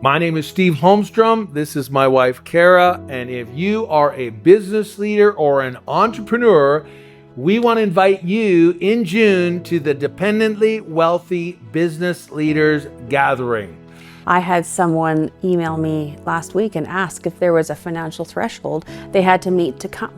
My name is Steve Holmstrom. This is my wife, Kara. And if you are a business leader or an entrepreneur, we want to invite you in June to the Dependently Wealthy Business Leaders Gathering. I had someone email me last week and ask if there was a financial threshold they had to meet to come.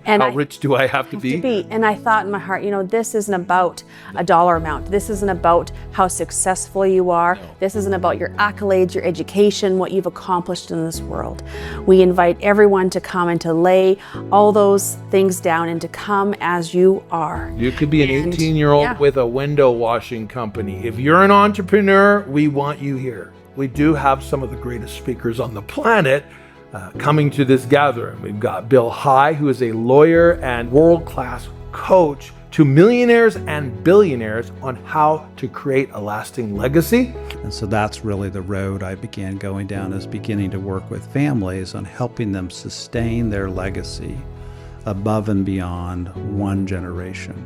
And How rich do I have to be? And I thought in my heart, this isn't about a dollar amount. This isn't about how successful you are. No. This isn't about your accolades, your education, what you've accomplished in this world. We invite everyone to come and to lay all those things down and to come as you are. You could be an 18-year-old with a window washing company. If you're an entrepreneur, we want you here. We do have some of the greatest speakers on the planet coming to this gathering. We've got Bill High, who is a lawyer and world-class coach to millionaires and billionaires on how to create a lasting legacy. And so that's really the road I began going down, is beginning to work with families on helping them sustain their legacy above and beyond one generation.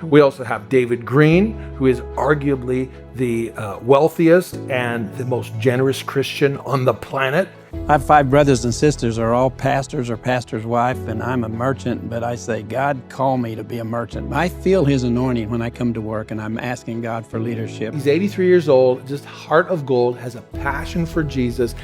We also have David Green, who is arguably the wealthiest and the most generous Christian on the planet. I have 5 brothers and sisters, are all pastors or pastor's wife, and I'm a merchant, but I say, God called me to be a merchant. I feel His anointing when I come to work, and I'm asking God for leadership. He's 83 years old, just heart of gold, has a passion for Jesus,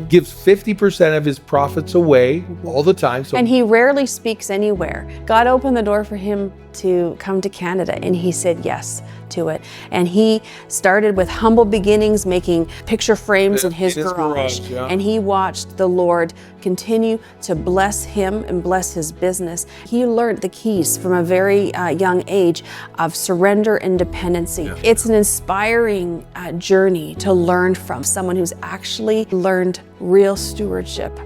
gives 50% of his profits away all the time. And he rarely speaks anywhere. God opened the door for him to come to Canada, and he said yes to it. And he started with humble beginnings, making picture frames in his garage. And he watched the Lord continue to bless him and bless his business. He learned the keys from a very young age of surrender and dependency. Yeah. It's an inspiring journey to learn from someone who's actually learned real stewardship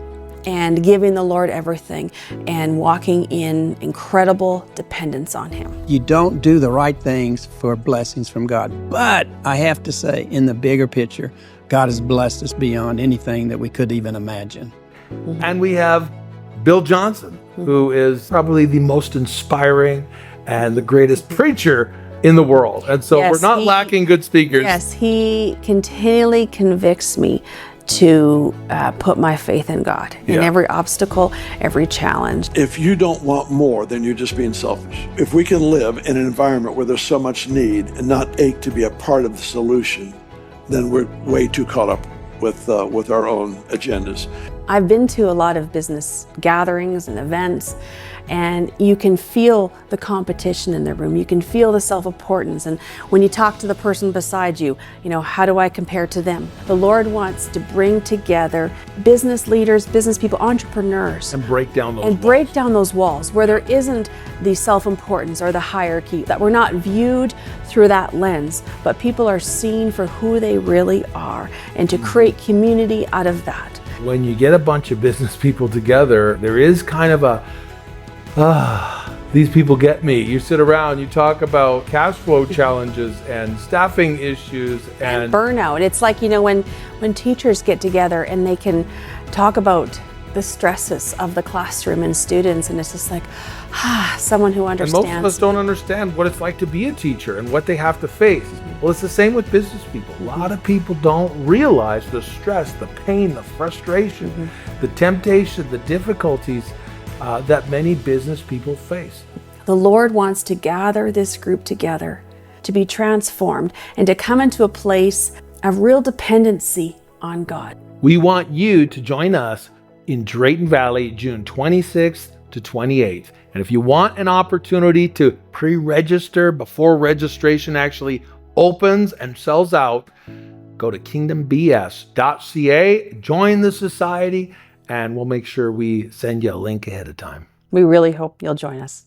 and giving the Lord everything and walking in incredible dependence on Him. You don't do the right things for blessings from God. But I have to say, in the bigger picture, God has blessed us beyond anything that we could even imagine. And we have Bill Johnson, who is probably the most inspiring and the greatest preacher in the world. And so we're not lacking good speakers. Yes, he continually convicts me to put my faith in God in every obstacle, every challenge. If you don't want more, then you're just being selfish. If we can live in an environment where there's so much need and not ache to be a part of the solution, then we're way too caught up with our own agendas. I've been to a lot of business gatherings and events, and you can feel the competition in the room. You can feel the self-importance. And when you talk to the person beside you, how do I compare to them? The Lord wants to bring together business leaders, business people, entrepreneurs. And break down those walls. And break down those walls where there isn't the self-importance or the hierarchy, that we're not viewed through that lens, but people are seen for who they really are, and to create community out of that. When you get a bunch of business people together, there is kind of a, these people get me. You sit around, you talk about cash flow challenges and staffing issues and burnout. It's like, when teachers get together and they can talk about the stresses of the classroom and students, and it's just like, someone who understands. And most of us don't understand what it's like to be a teacher and what they have to face. Well, it's the same with business people. A lot of people don't realize the stress, the pain, the frustration, the temptation, the difficulties that many business people face. The Lord wants to gather this group together to be transformed and to come into a place of real dependency on God. We want you to join us in Drayton Valley, June 26th to 28th. And if you want an opportunity to pre-register before registration actually opens and sells out, go to KingdomBS.ca, join the society, and we'll make sure we send you a link ahead of time. We really hope you'll join us.